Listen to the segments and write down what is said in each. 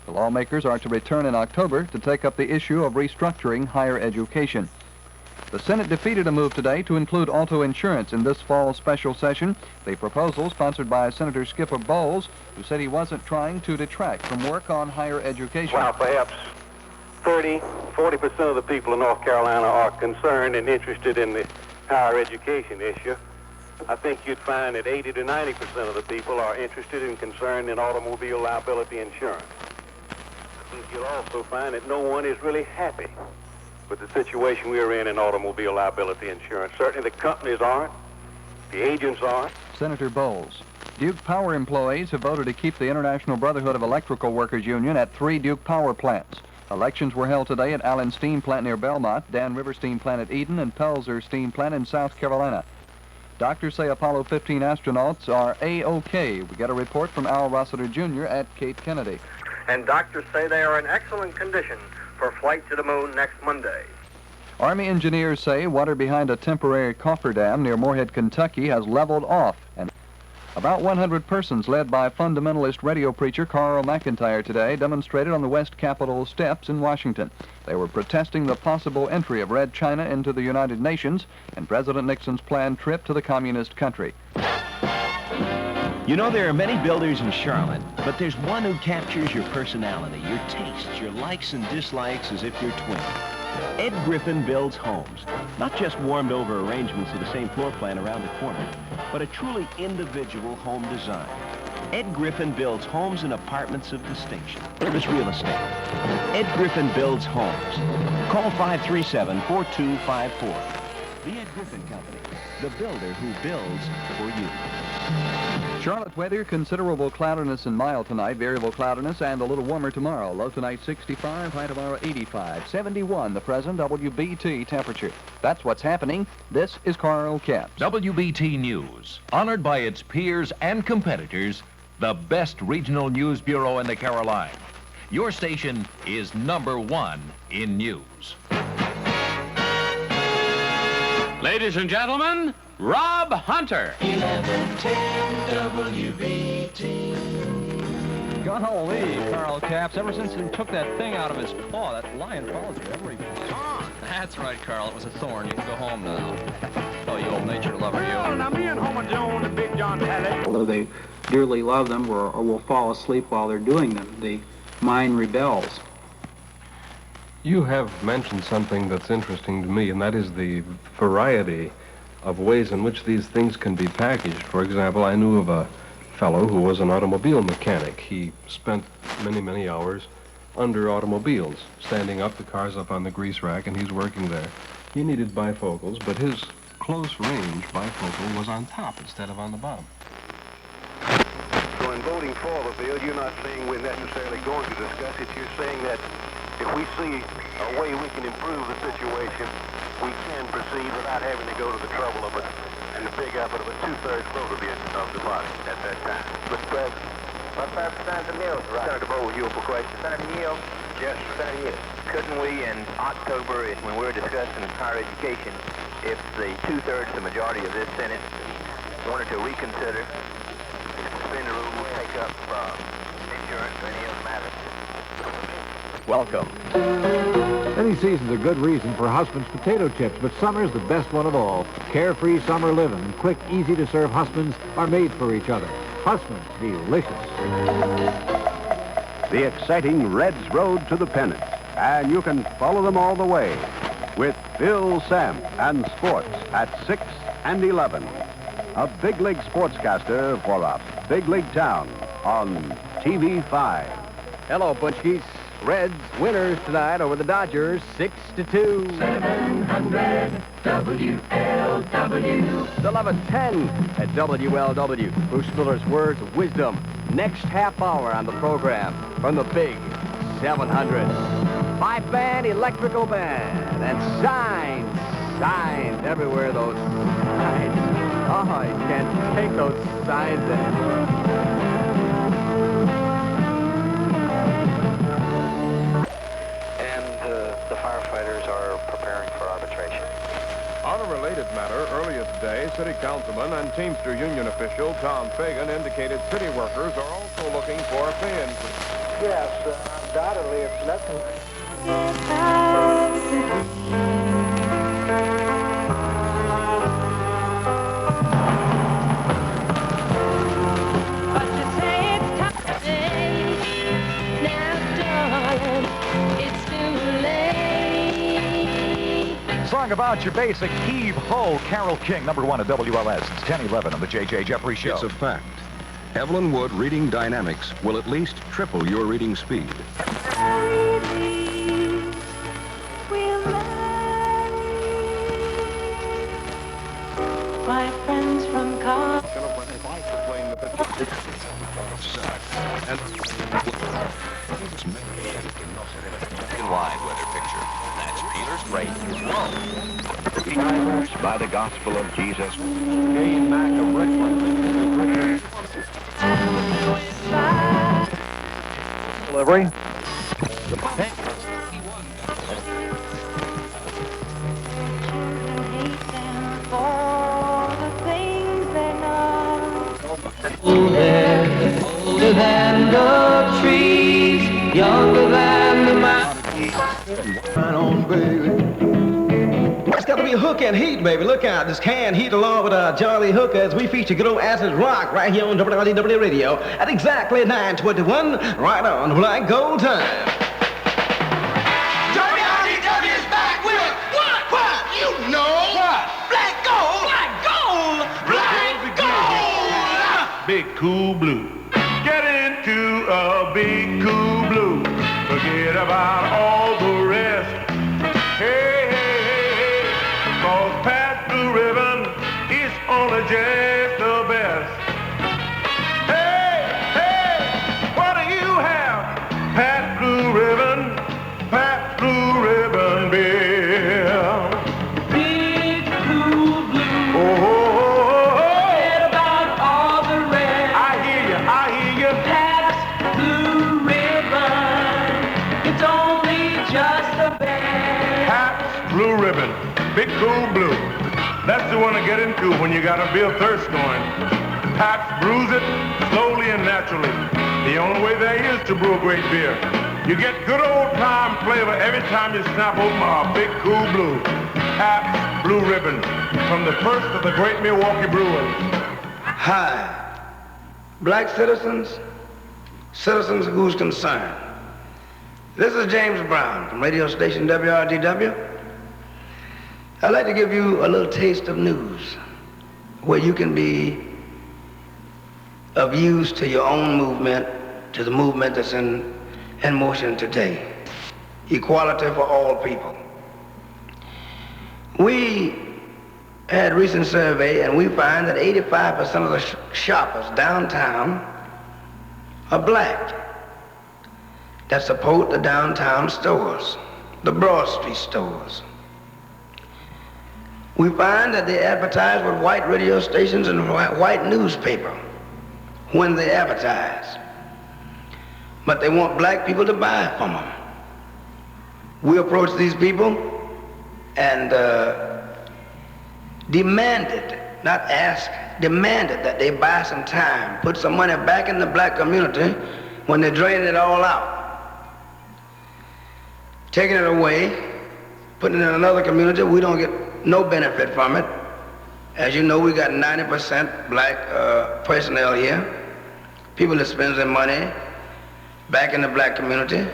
The lawmakers are to return in October to take up the issue of restructuring higher education. The Senate defeated a move today to include auto insurance in this fall's special session. The proposal, sponsored by Senator Skipper Bowles, who said he wasn't trying to detract from work on higher education. Well, perhaps 40% of the people in North Carolina are concerned and interested in the higher education issue. I think you'd find that 80 to 90% of the people are interested and concerned in automobile liability insurance. I think you'll also find that no one is really happy with the situation we're in automobile liability insurance. Certainly the companies aren't, the agents aren't. Senator Bowles. Duke Power employees have voted to keep the International Brotherhood of Electrical Workers Union at 3 Duke Power plants. Elections were held today at Allen Steam Plant near Belmont, Dan River Steam Plant at Eden, and Pelzer Steam Plant in South Carolina. Doctors say Apollo 15 astronauts are A-OK. We get a report from Al Rossiter Jr. at Cape Kennedy. And doctors say they are in excellent condition for flight to the moon next Monday. Army engineers say water behind a temporary cofferdam near Morehead, Kentucky has leveled off. And about 100 persons, led by fundamentalist radio preacher Carl McIntyre today, demonstrated on the West Capitol steps in Washington. They were protesting the possible entry of Red China into the United Nations and President Nixon's planned trip to the communist country. You know, there are many builders in Charlotte, but there's one who captures your personality, your tastes, your likes and dislikes as if you're twins. Ed Griffin builds homes, not just warmed-over arrangements of the same floor plan around the corner, but a truly individual home design. Ed Griffin builds homes and apartments of distinction. Service real estate. Ed Griffin builds homes. Call 537-4254. The Ed Griffin Company, the builder who builds for you. Charlotte weather, considerable cloudiness and mild tonight, variable cloudiness, and a little warmer tomorrow. Low tonight 65, high tomorrow 85. 71 the present WBT temperature. That's what's happening. This is Carl Capps. WBT News, honored by its peers and competitors, the best regional news bureau in the Carolinas. Your station is #1 in news. Ladies and gentlemen, Rob Hunter. 1110 WBT. Golly, Carl Capps, ever since he took that thing out of his paw, that lion follows you every Thorn. That's right, Carl. It was a thorn. You can go home now. Oh, you old nature lover, you. Well, now, me and Homer Jones and Big John Talley. Although they dearly love them or will fall asleep while they're doing them, the mind rebels. You have mentioned something that's interesting to me, and that is the variety of ways in which these things can be packaged. For example, I knew of a fellow who was an automobile mechanic. He spent many, many hours under automobiles, standing up the cars up on the grease rack, and he's working there. He needed bifocals, but his close-range bifocal was on top instead of on the bottom. So in voting for the bill, you're not saying we're necessarily going to discuss it. You're saying that if we see a way we can improve the situation, we can proceed without having to go to the trouble of it and the big effort of a two-thirds vote of the body at that time. Mr. President. Senator Neal, right. Senator Bowe, you for question. Senator Neal. Yes, Senator Neal. Couldn't we in October, when we were discussing higher education, if the two-thirds, the majority of this Senate wanted to reconsider, suspend the rules, take up insurance or any other matter? Welcome. Any season's a good reason for Husband's potato chips, but summer's the best one of all. Carefree summer living and quick, easy-to-serve Husbands are made for each other. Husband's delicious. The exciting Reds Road to the Pennant, and you can follow them all the way with Bill Sam and sports at 6 and 11. A big league sportscaster for a big league town on TV5. Hello, Bunchkies. Reds winners tonight over the Dodgers, 6-2. 700 WLW. It's 11:10 at WLW. Bruce Miller's words of wisdom. Next half hour on the program from the big 700. 5-band electrical band and signs everywhere. Those signs. Oh, you can't take those signs anymore. Firefighters are preparing for arbitration. On a related matter, earlier today, City Councilman and Teamster Union official Tom Fagan indicated city workers are also looking for a pay increase. Yes, undoubtedly it's nothing. Song about your basic heave-ho, Carole King, #1 at WLS. It's 10:11 on the J.J. Jeffrey Show. It's a fact. Evelyn Wood Reading Dynamics will at least triple your reading speed. My friends from college. Wide weather picture. That's Peeler's rate is low. By the gospel of Jesus. Gain back of Richmond. Delivery. Older than the trees, younger than the mountains. It's got to be hook and heat, baby. Look out. This can heat along with Charlie Hooker as we feature good old acid rock right here on WRDW Radio at exactly 9:21, right on Black Gold time. WRDW is back with what? You know what? Black gold! Black gold! Black gold! Big Cool Blue. Get into a Big Cool Blue. Forget about all the rest. Hey, hey, hey, hey. 'Cause Pat Blue Ribbon is only just the best. Hey, hey, what do you have? Pat Blue Ribbon beer. Big Cool Blue. Oh, oh, oh, oh. Forget about all the rest. I hear you. Pat's Blue Ribbon. It's only just the best. Pabst Blue Ribbon, Big Cool Blue. That's the one to get into when you got a beer thirst going. Pabst brews it slowly and naturally. The only way there is to brew a great beer. You get good old time flavor every time you snap open a Big Cool Blue. Pabst Blue Ribbon, from the first of the great Milwaukee brewers. Hi, black citizens, citizens who's concerned. This is James Brown from radio station WRDW. I'd like to give you a little taste of news where you can be of use to your own movement, to the movement that's in motion today. Equality for all people. We had a recent survey and we find that 85% of the shoppers downtown are black that support the downtown stores, the Broad Street stores. We find that they advertise with white radio stations and white newspaper when they advertise. But they want black people to buy from them. We approached these people and demanded, not asked, demanded that they buy some time, put some money back in the black community when they drain it all out. Taking it away, putting it in another community, we don't get no benefit from it. As you know, we got 90% black personnel here, people that spend their money back in the black community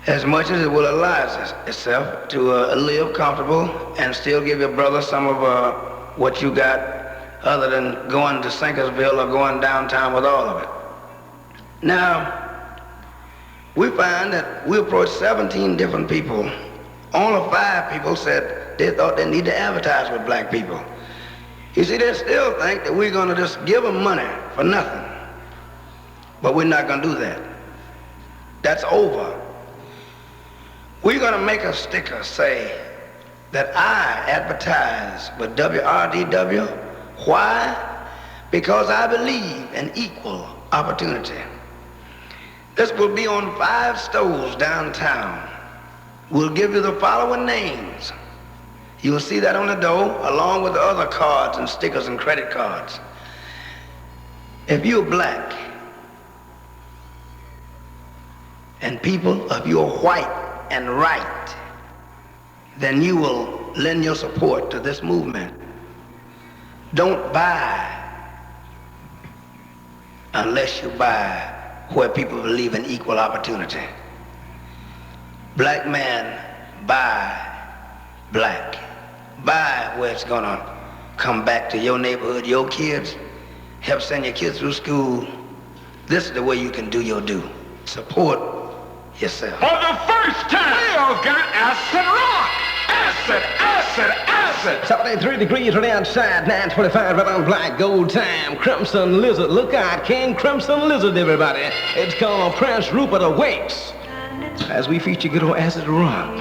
as much as it will allow itself to live comfortable and still give your brother some of what you got other than going to Sinkersville or going downtown with all of it. Now, we find that we approached 17 different people. Only 5 people said they thought they need to advertise with black people. You see, they still think that we're going to just give them money for nothing. But we're not going to do that. That's over. We're going to make a sticker say that I advertise with WRDW. Why? Because I believe in equal opportunity. This will be on 5 stores downtown. We'll give you the following names. You'll see that on the door, along with the other cards and stickers and credit cards. If you're black and people of your white and right, then you will lend your support to this movement. Don't buy unless you buy where people believe in equal opportunity. Black man, buy black. Buy where it's gonna come back to your neighborhood, your kids, help send your kids through school. This is the way you can do your due. Support yourself. For the first time, we all got acid rock. Acid, acid, acid. 73 degrees right outside, 9:25 right on black gold time. Crimson Lizard, look out, King Crimson Lizard, everybody. It's called Prince Rupert Awakes, as we feature good old acid rock.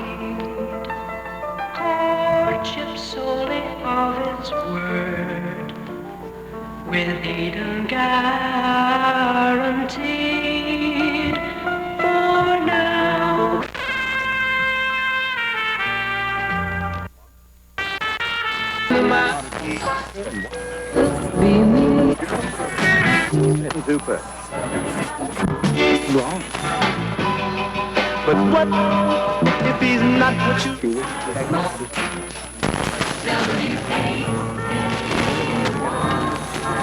Courtship solely of its word, with Eden guaranteed for now. Super. Wrong. But what if he's not what you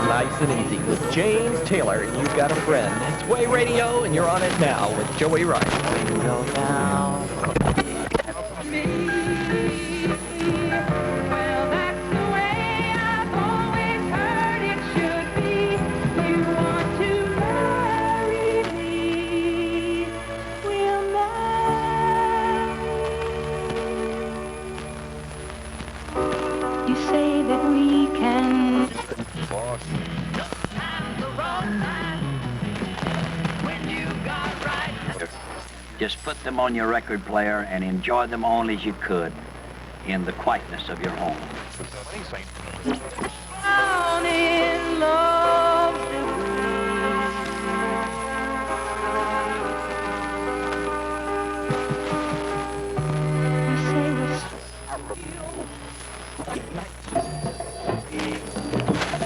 Nice and easy with James Taylor. You've got a friend. It's Way Radio, and you're on it now with Joey Wright. Go now. Just put them on your record player and enjoy them all as you could in the quietness of your home. Down in love.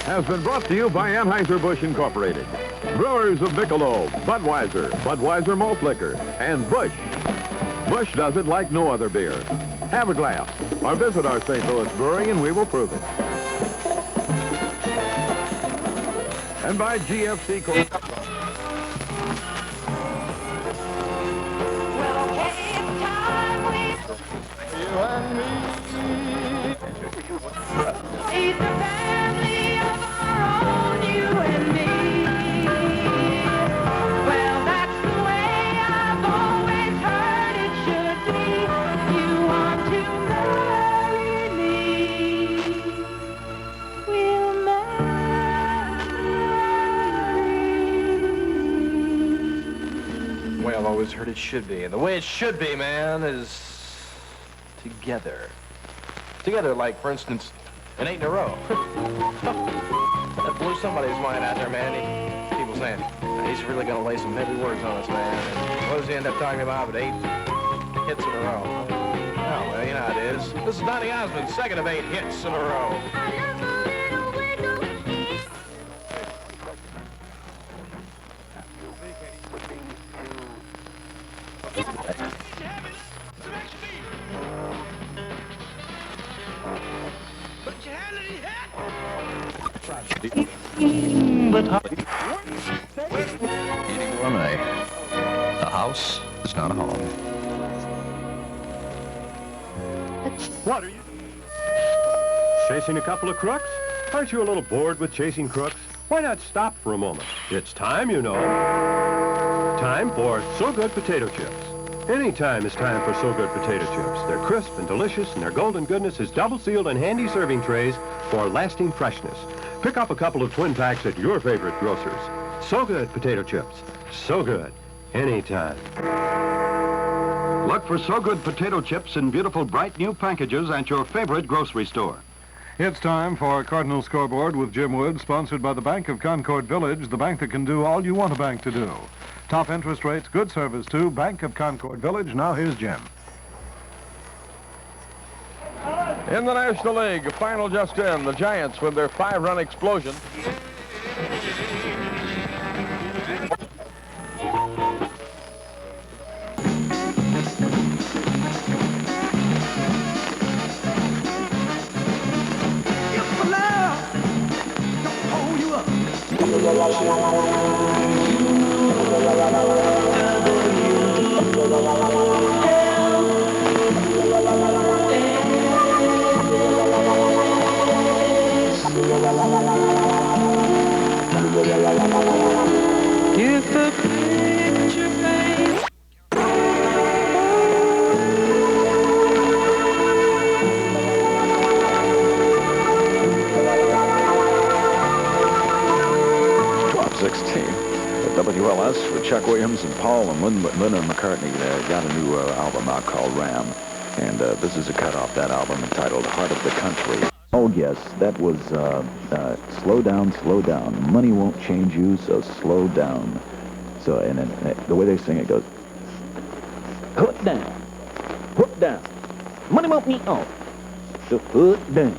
Has been brought to you by Anheuser-Busch Incorporated. Brewers of Michelob, Budweiser, Budweiser Malt Liquor, and Busch. Busch does it like no other beer. Have a glass, or visit our St. Louis brewery and we will prove it. And by GFC Corp. You and me. It's a family of our own, you and me. Well, that's the way I've always heard it should be. You want to marry me. We'll The way I've always heard it should be. And the way it should be, man, is together. Together, like, for instance, an 8 in a row. That blew somebody's mind out there, man. People saying, he's really going to lay some heavy words on us, man. And what does he end up talking about with 8 hits in a row? Oh, well, you know how it is. This is Donny Osmond's second of 8 hits in a row. Eating gourmet. The house is not a home. What are you? Chasing a couple of crooks? Aren't you a little bored with chasing crooks? Why not stop for a moment? It's time, you know. Time for So Good potato chips. Any time is time for So Good potato chips. They're crisp and delicious, and their golden goodness is double-sealed in handy serving trays for lasting freshness. Pick up a couple of twin packs at your favorite grocer's. So Good potato chips. So good. Anytime. Look for So Good potato chips in beautiful, bright new packages at your favorite grocery store. It's time for Cardinal Scoreboard with Jim Wood, sponsored by the Bank of Concord Village, the bank that can do all you want a bank to do. Top interest rates, good service, too. Bank of Concord Village. Now here's Jim. In the National League, final just in, the Giants with their 5-run explosion. picture, babe. At WLS with Chuck Williams and Paul and Linda McCartney got a new album out called Ram. And this is a cut off that album entitled Heart of the Country. Oh, yes, that was Slow Down, Slow Down. Money won't change you, so slow down. So, and then the way they sing it goes, hook down, hook down. Money won't be on. So hook down.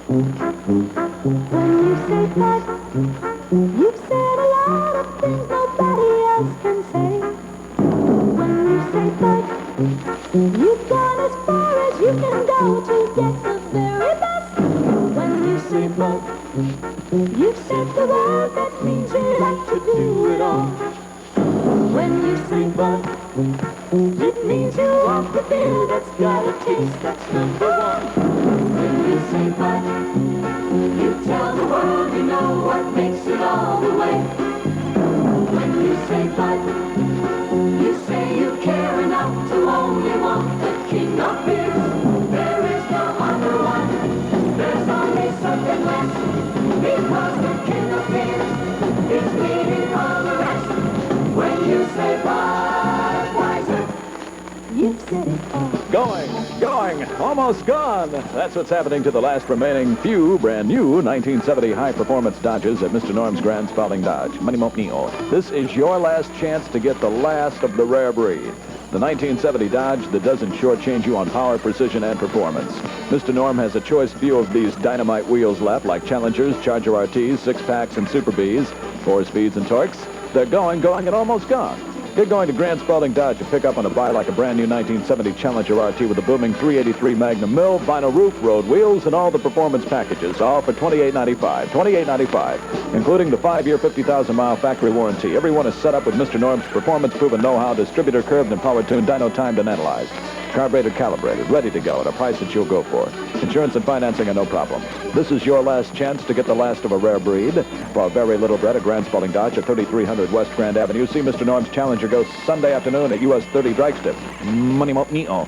When you say that, you've said a lot of things nobody else can say. When you say that, you've gone as far as you can go to get the very best. When you say but, you've said the word that means you like to do it all. When you say but, it means you want the beer that's got a taste that's number one. When you say but, you tell the world you know what makes it all the way. When you say but, you say you care enough to only want the king of beers. There is no other one, there's only something less, because the king of beers is leading all the rest. When you say Budweiser, you've said it all. Going, almost gone. That's what's happening to the last remaining few brand new 1970 high-performance Dodges at Mr. Norm's Grand Spalding Dodge. Money Mo Neo. This is your last chance to get the last of the rare breed. The 1970 Dodge that doesn't shortchange you on power, precision, and performance. Mr. Norm has a choice few of these dynamite wheels left, like Challengers, Charger RTs, 6-packs, and Super Bs, 4-speeds and torques. They're going, and almost gone. Get going to Grand Spalding Dodge to pick up on a buy like a brand new 1970 Challenger RT with a booming 383 Magnum Mill, vinyl roof, road wheels, and all the performance packages, all for $28.95. $28.95, including the 5-year, 50,000-mile factory warranty. Everyone is set up with Mr. Norm's performance-proven know-how, distributor curved and power-tuned, dyno timed and analyzed. Carbureted, calibrated, ready to go at a price that you'll go for. Insurance and financing are no problem. This is your last chance to get the last of a rare breed. For very little bread at Grand Spalding Dodge at 3300 West Grand Avenue. See Mr. Norm's Challenger go Sunday afternoon at US 30 Dragstrip. Money Mo Neo.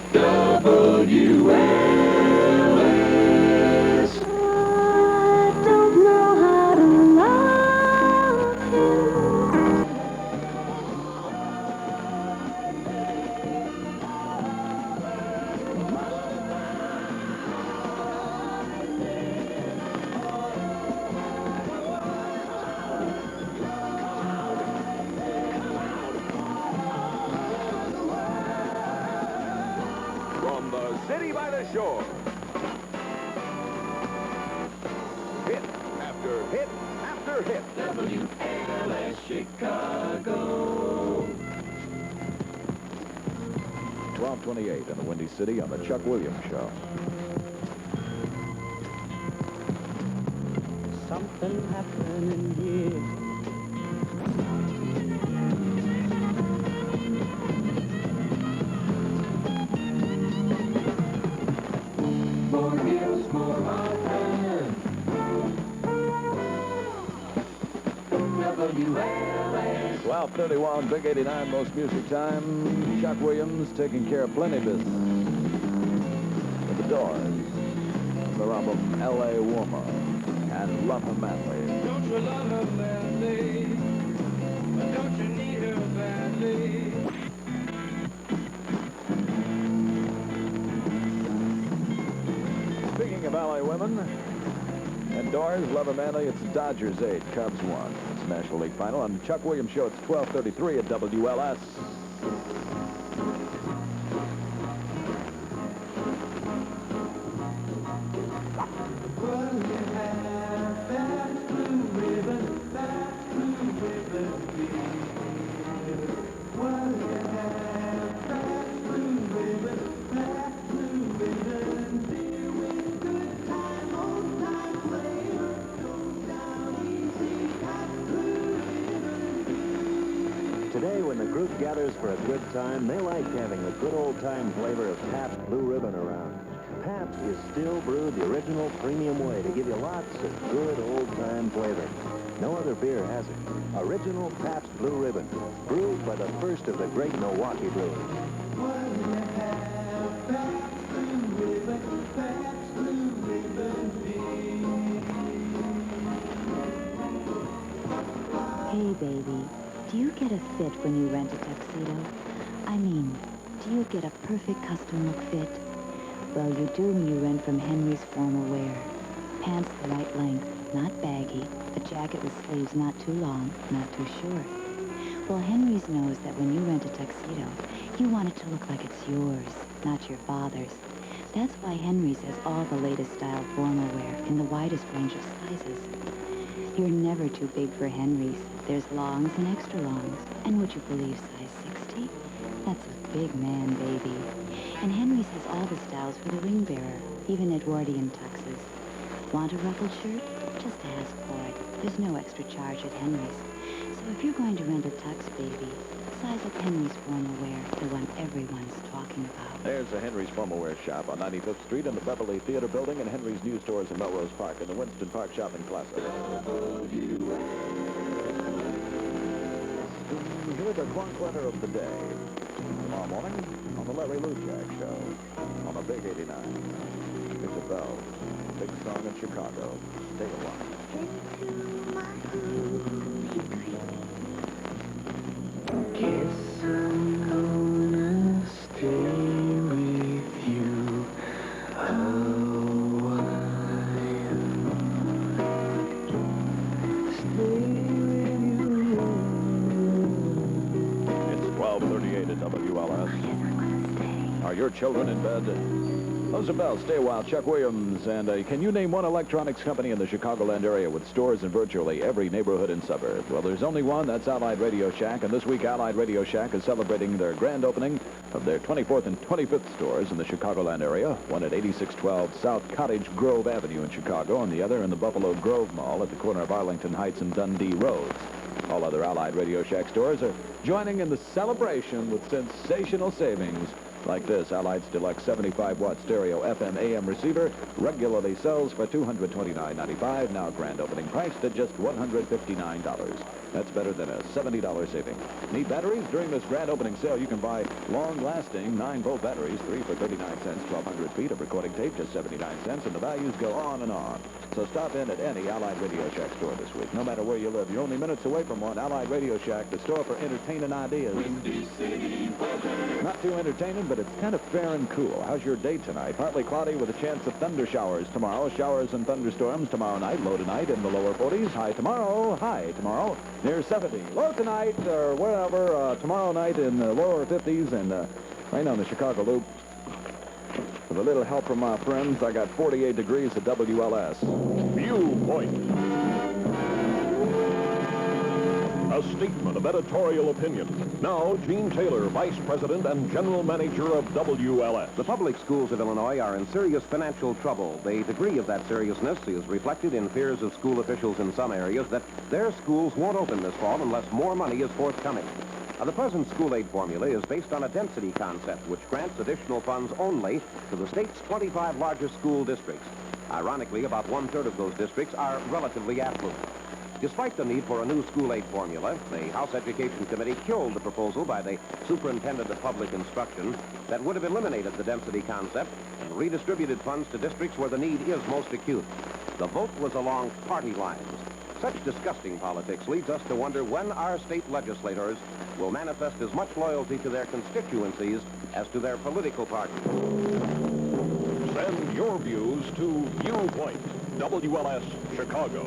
City by the shore. Hit after hit after hit. WLS Chicago. 1228 in the Windy City on the Chuck Williams Show. Something happening here. More hills, more mountains. WLS. 1231, Big 89, most music time. Chuck Williams taking care of plenty business. With the Doors. The album L.A. Woman and Love Her Madly. Don't you love her madly? Don't you need her badly? Speaking of LA women, and Doors, Love Her Madly, it's Dodgers 8, Cubs 1. It's National League Final. On the Chuck Williams Show, it's 12:33 at WLS. Today, when the group gathers for a good time, they like having the good old-time flavor of Pabst Blue Ribbon around. Pabst is still brewed the original premium way to give you lots of good old-time flavor. No other beer has it. Original Pabst Blue Ribbon, brewed by the first of the great Milwaukee brewers. Hey, baby, do you get a fit when you rent a tuxedo? I mean, do you get a perfect custom look fit? Well, you do when you rent from Henry's Formal Wear. Pants the right length, not baggy. A jacket with sleeves not too long, not too short. Well, Henry's knows that when you rent a tuxedo, you want it to look like it's yours, not your father's. That's why Henry's has all the latest style formal wear in the widest range of sizes. You're never too big for Henry's. There's longs and extra longs. And would you believe size 60? That's a big man, baby. And Henry's has all the styles for the ring bearer, even Edwardian tuxes. Want a ruffled shirt? Just ask for it. There's no extra charge at Henry's. So if you're going to rent a tux, baby, size up Henry's formal wear, the one everyone's talking about. There's a Henry's Formal Wear shop on 95th Street in the Beverly Theater Building and Henry's News Stores in Melrose Park in the Winston Park Shopping Plaza. Here's the clock letter of the day. Tomorrow morning on the Larry Luciak Show on the Big 89. It's a bell. Big song in Chicago. Stay a while. Guess I'm gonna stay with you a while. Stay with you. It's 12:38 at WLS. Are your children in bed? Those are bells. Stay a while. Chuck Williams. And can you name one electronics company in the Chicagoland area with stores in virtually every neighborhood and suburb? Well, there's only one. That's Allied Radio Shack. And this week, Allied Radio Shack is celebrating their grand opening of their 24th and 25th stores in the Chicagoland area. One at 8612 South Cottage Grove Avenue in Chicago, and the other in the Buffalo Grove Mall at the corner of Arlington Heights and Dundee Roads. All other Allied Radio Shack stores are joining in the celebration with sensational savings. Like this, Allied's Deluxe 75-watt stereo FM AM receiver regularly sells for $229.95, now grand opening priced at just $159. That's better than a $70 saving. Need batteries? During this grand opening sale, you can buy long-lasting 9-volt batteries, 3 for 39 cents, 1,200 feet of recording tape, just 79 cents, and the values go on and on. So stop in at any Allied Radio Shack store this week. No matter where you live, you're only minutes away from one. Allied Radio Shack, the store for entertaining ideas. Not too entertaining, but it's kind of fair and cool. How's your day tonight? Partly cloudy with a chance of thunder showers tomorrow. Showers and thunderstorms tomorrow night. Low tonight in the lower 40s. High tomorrow near 70. Low tonight or wherever tomorrow night in the lower 50s and rain on the Chicago Loop. With a little help from my friends, I got 48 degrees at WLS. Viewpoint. A statement of editorial opinion. Now, Gene Taylor, Vice President and General Manager of WLS. The public schools of Illinois are in serious financial trouble. The degree of that seriousness is reflected in fears of school officials in some areas that their schools won't open this fall unless more money is forthcoming. Now, the present school aid formula is based on a density concept, which grants additional funds only to the state's 25 largest school districts. Ironically, about one-third of those districts are relatively affluent. Despite the need for a new school aid formula, the House Education Committee killed the proposal by the Superintendent of Public Instruction that would have eliminated the density concept and redistributed funds to districts where the need is most acute. The vote was along party lines. Such disgusting politics leads us to wonder when our state legislators will manifest as much loyalty to their constituencies as to their political parties. Send your views to Viewpoint, WLS, Chicago.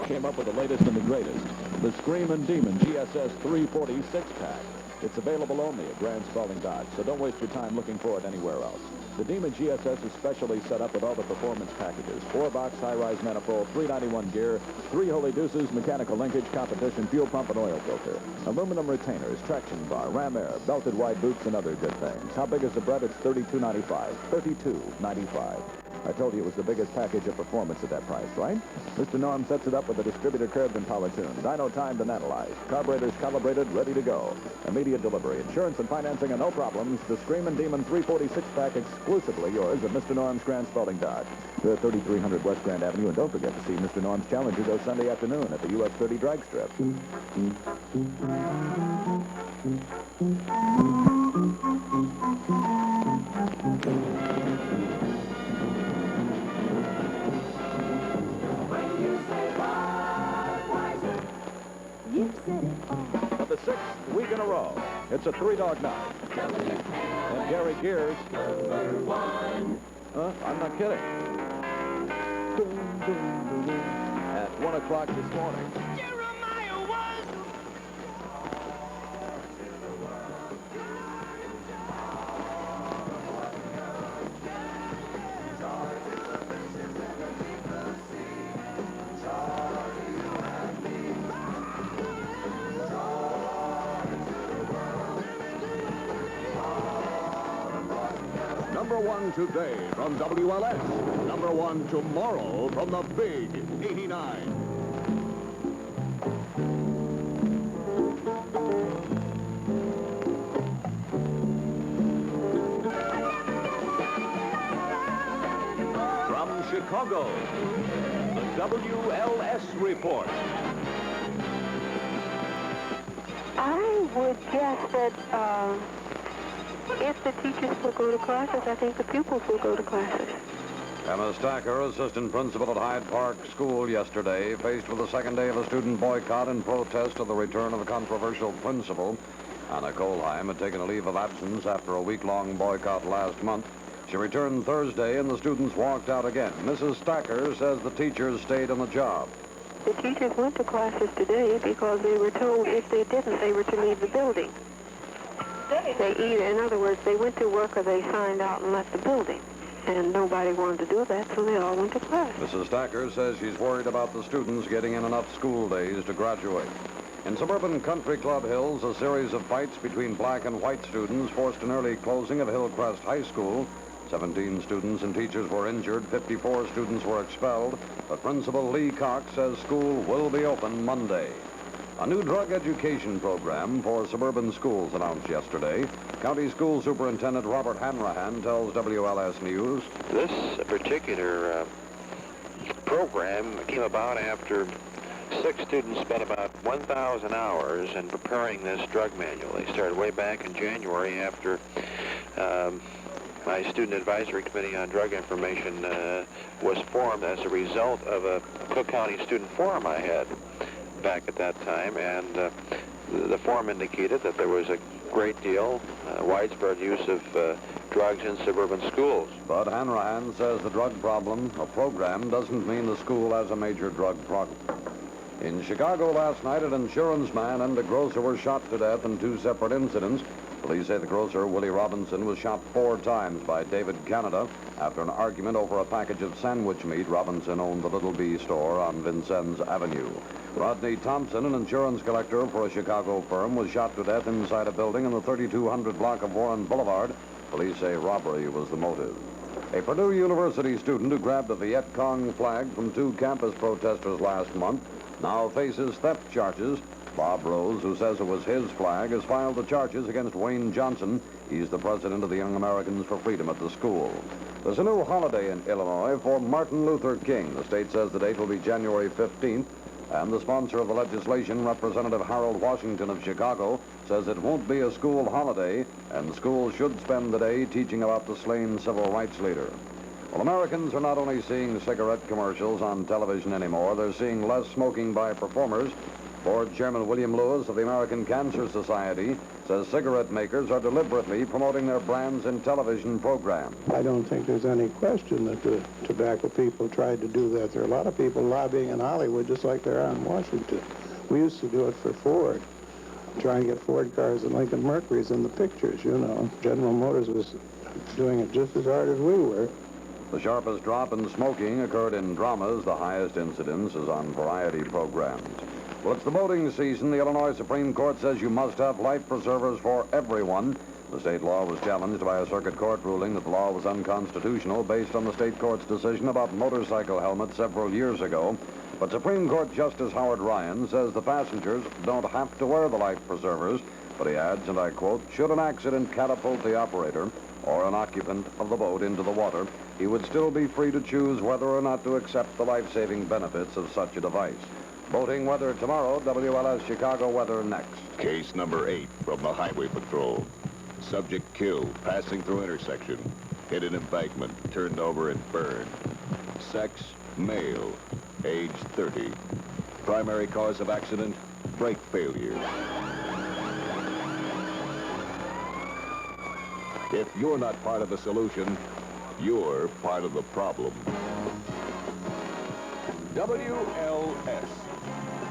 Came up with the latest and the greatest. The Screamin' Demon GSS 340 6-pack. It's available only at Grand Spalding Dodge, so don't waste your time looking for it anywhere else. The Demon GSS is specially set up with all the performance packages. 4-box high-rise manifold, 391 gear, 3 Holy Deuces, mechanical linkage, competition, fuel pump, and oil filter. Aluminum retainers, traction bar, ram air, belted wide boots, and other good things. How big is the bread? It's $32.95. $32.95. I told you it was the biggest package of performance at that price, right? Mr. Norm sets it up with a distributor curved and power tuned. Dyno timed and analyzed. Carburetors calibrated, ready to go. Immediate delivery. Insurance and financing are no problems. The Screamin' Demon 346-pack exclusively yours at Mr. Norm's Grand Spalding Dodge. They're 3300 West Grand Avenue, and don't forget to see Mr. Norm's Challenger go Sunday afternoon at the US 30 drag strip. You said it all. For the 6th week in a row, it's a 3-dog night. And Gary Gears. I'm not kidding. At 1 o'clock this morning. Number 1 today from WLS. Number 1 tomorrow from the Big 89. From Chicago, the WLS Report. I would guess that if the teachers will go to classes, I think the pupils will go to classes. Emma Stacker, assistant principal at Hyde Park School yesterday, faced with the second day of a student boycott in protest of the return of the controversial principal. Anna Kohlheim had taken a leave of absence after a week-long boycott last month. She returned Thursday, and the students walked out again. Mrs. Stacker says the teachers stayed on the job. The teachers went to classes today because they were told if they didn't, they were to leave the building. In other words, they went to work or they signed out and left the building. And nobody wanted to do that, so they all went to class. Mrs. Stacker says she's worried about the students getting in enough school days to graduate. In suburban Country Club Hills, a series of fights between black and white students forced an early closing of Hillcrest High School. 17 students and teachers were injured, 54 students were expelled, but Principal Lee Cox says school will be open Monday. A new drug education program for suburban schools announced yesterday. County School Superintendent Robert Hanrahan tells WLS News. This particular program came about after 6 students spent about 1,000 hours in preparing this drug manual. They started way back in January after my Student Advisory Committee on Drug Information was formed as a result of a Cook County student forum I had back at that time, and the form indicated that there was a great deal, widespread use of drugs in suburban schools. But Hanrahan says the drug problem, or program, doesn't mean the school has a major drug problem. In Chicago last night, an insurance man and a grocer were shot to death in 2 separate incidents. Police say the grocer, Willie Robinson, was shot 4 times by David Canada after an argument over a package of sandwich meat. Robinson owned the Little B store on Vincennes Avenue. Rodney Thompson, an insurance collector for a Chicago firm, was shot to death inside a building in the 3200 block of Warren Boulevard. Police say robbery was the motive. A Purdue University student who grabbed a Viet Cong flag from 2 campus protesters last month now faces theft charges. Bob Rose, who says it was his flag, has filed the charges against Wayne Johnson. He's the president of the Young Americans for Freedom at the school. There's a new holiday in Illinois for Martin Luther King. The state says the date will be January 15th. And the sponsor of the legislation, Representative Harold Washington of Chicago, says it won't be a school holiday, and schools should spend the day teaching about the slain civil rights leader. Well, Americans are not only seeing cigarette commercials on television anymore, they're seeing less smoking by performers. Board Chairman William Lewis of the American Cancer Society says cigarette makers are deliberately promoting their brands in television programs. I don't think there's any question that the tobacco people tried to do that. There are a lot of people lobbying in Hollywood just like there are in Washington. We used to do it for Ford. trying to get Ford cars and Lincoln Mercurys in the pictures, you know. General Motors was doing it just as hard as we were. The sharpest drop in smoking occurred in dramas. The highest incidence is on variety programs. Well, it's the voting season. The Illinois Supreme Court says you must have life preservers for everyone. The state law was challenged by a circuit court ruling that the law was unconstitutional based on the state court's decision about motorcycle helmets several years ago. But Supreme Court Justice Howard Ryan says the passengers don't have to wear the life preservers, but he adds, and I quote, should an accident catapult the operator or an occupant of the boat into the water, he would still be free to choose whether or not to accept the life-saving benefits of such a device. Boating weather tomorrow, WLS Chicago weather next. Case number 8 from the Highway Patrol. Subject killed, passing through intersection. Hit an embankment, turned over and burned. Sex, male. Age 30. Primary cause of accident, brake failure. If you're not part of the solution, you're part of the problem. WLS.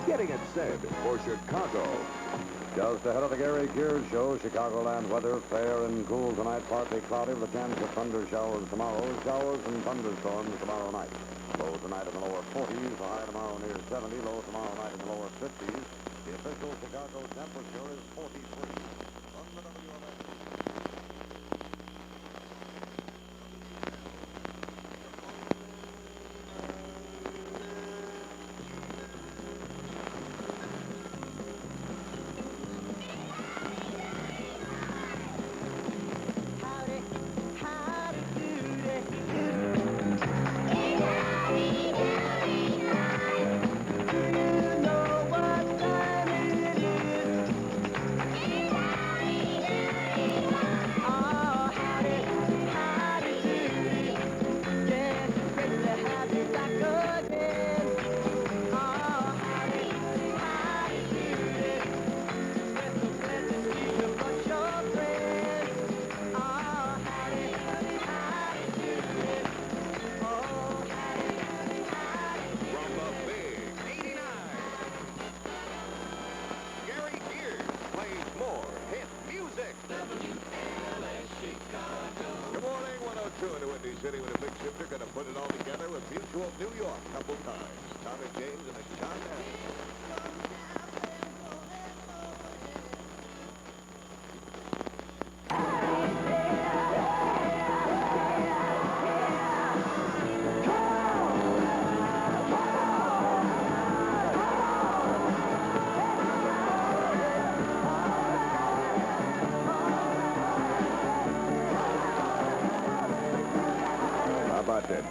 Getting it said for Chicago. Just ahead of the Gary Gears Show, Chicagoland weather, fair and cool tonight, partly cloudy with a chance of thunder showers tomorrow, showers and thunderstorms tomorrow night. Low tonight in the lower 40s, the high tomorrow near 70, low tomorrow night in the lower 50s. The official Chicago temperature is 43. From the WLS. City with a big shifter, gonna put it all together with Mutual New York a couple times. Tom and James and a shot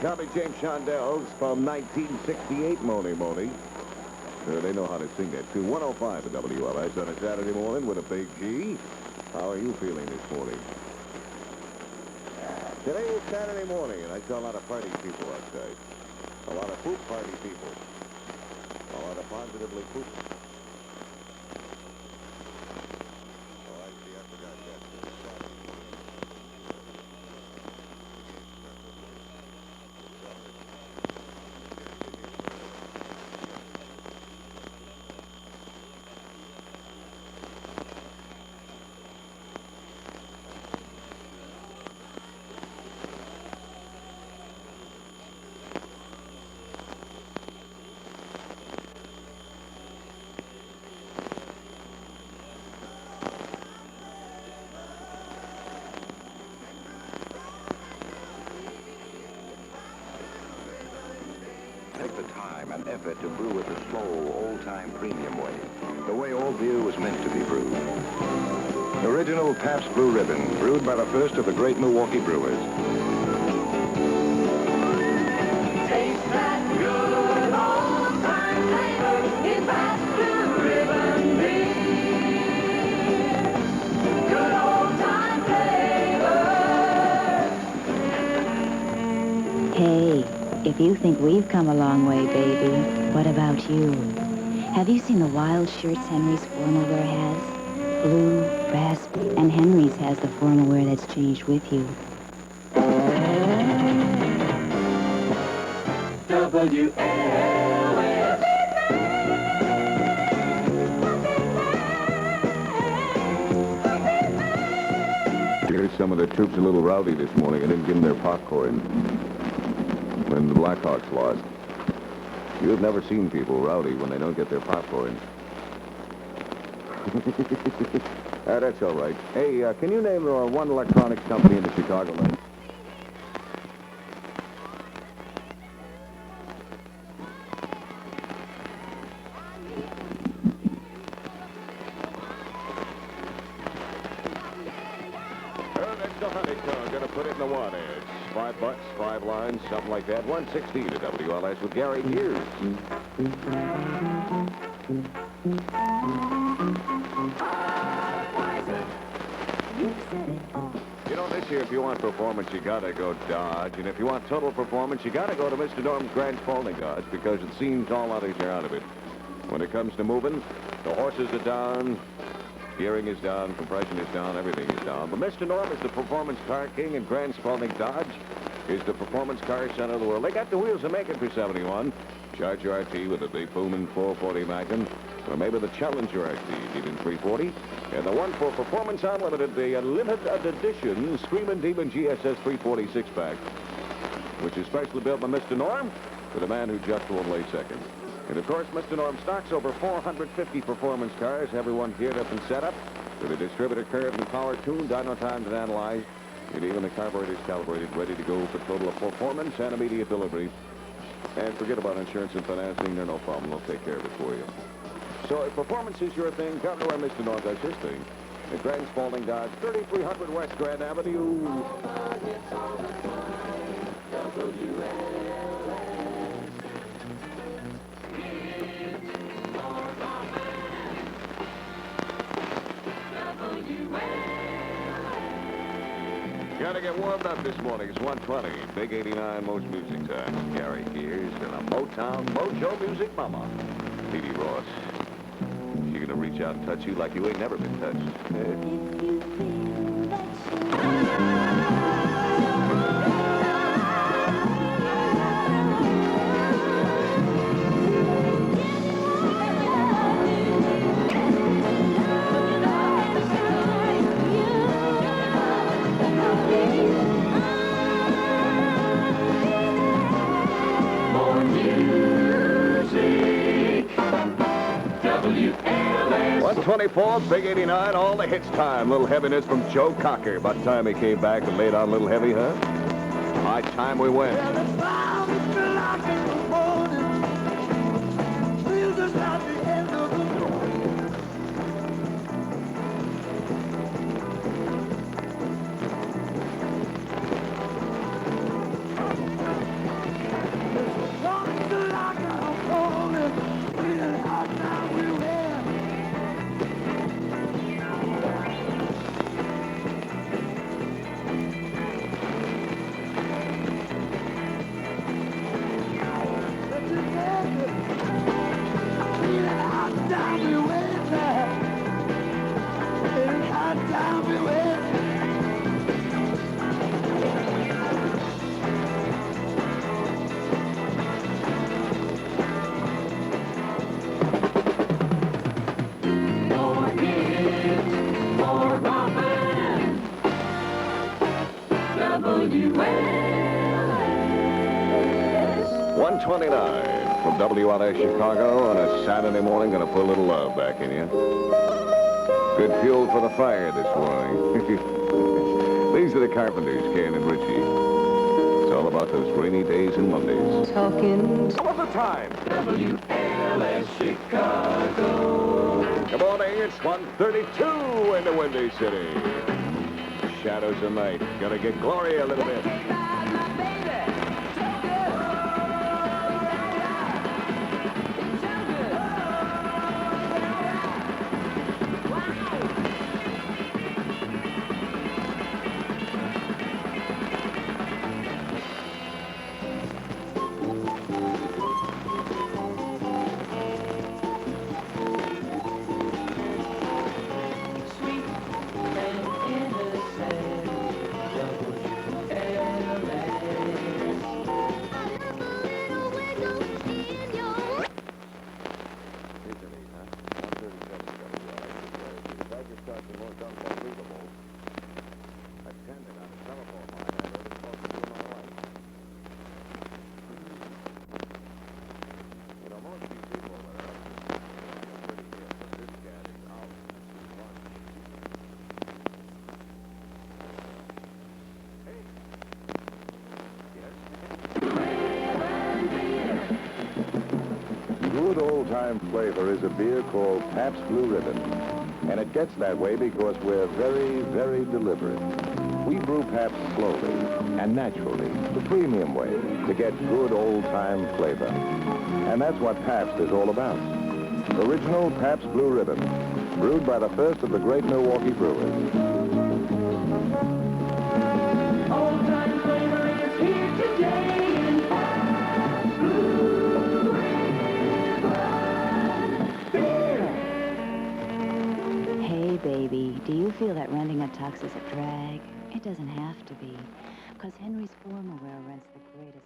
Tommy James Shondells from 1968, Moni Moni. They know how to sing that, too. 105 at WLS on a Saturday morning with a big G. How are you feeling this morning? Today is Saturday morning, and I saw a lot of party people outside. A lot of poop party people. A lot of positively poop. Oh, I see. I forgot that. Take the time and effort to brew it the slow, old-time premium way. The way all beer was meant to be brewed. Original Pabst Blue Ribbon, brewed by the first of the great Milwaukee brewers. Taste that good old-time flavor in Pabst Blue Ribbon beer. Good old-time flavor. Hey. If you think we've come a long way, baby, what about you? Have you seen the wild shirts Henry's formal wear has? Blue, brass, and Henry's has the formal wear that's changed with you. WLS. some of their troops a little rowdy this morning. I didn't give them their popcorn when the Blackhawks lost. You've never seen people rowdy when they don't get their popcorn. That's all right. Hey, can you name one electronics company in the Chicagoland? Gonna put it in the one edge. $5, 5 lines, something like that. 116 to WLS with Gary Hughes. You know, this year, if you want performance, you gotta go Dodge. And if you want total performance, you gotta go to Mr. Norm's Grand Spalding Dodge, because it seems all others are out of it. When it comes to moving, the horses are down, gearing is down, compression is down, everything is down. But Mr. Norm is the performance car king, and Grand Spalding Dodge is the performance car center of the world. They got the wheels to make it for 71. Charger RT with a big booming 440 Magnum, or maybe the Challenger RT, even 340. And the one for Performance Unlimited, the limited edition Screamin' Demon GSS 340 6-pack, which is specially built by Mr. Norm for the man who just won late second. And, of course, Mr. Norm stocks over 450 performance cars, everyone geared up and set up, with a distributor curved and power tuned, dyno timed and analyzed, and even the carburetors calibrated, ready to go for total of performance and immediate delivery. And forget about insurance and financing, they're no problem. They'll take care of it for you. So if performance is your thing, come to where Mr. Norm does his thing. At Grand Spalding Dodge, 3300 West Grand Avenue. Gotta get warmed up this morning. It's 1:20. Big 89 most music time. Gary Gears and a Motown Mojo Music Mama. Petey Ross. She's gonna reach out and touch you like you ain't never been touched. WLS. 124, Big 89, all the hits time. Little heaviness from Joe Cocker. By the time he came back and laid on a little heavy, huh? High time we went. WLS. 129 from WLS Chicago on a Saturday morning. Gonna put a little love back in you. Good fuel for the fire this morning. These are the Carpenters, Ken and Richie. It's all about those rainy days and Mondays. Talking all of the time. WLS Chicago. Good morning. It's 1:32 in the Windy City. Shadows of night. Gonna get glory a little bit. good old-time flavor is a beer called Pabst Blue Ribbon. And it gets that way because we're very, very deliberate. We brew Pabst slowly and naturally, the premium way, to get good old-time flavor. And that's what Pabst is all about. Original Pabst Blue Ribbon, brewed by the first of the great Milwaukee brewers. Old-time flavor is here today in Pabst Blue Ribbon. Hey, baby, do you feel that renting a tux is a drag? It doesn't have to be, because Henry's formal wear rents the greatest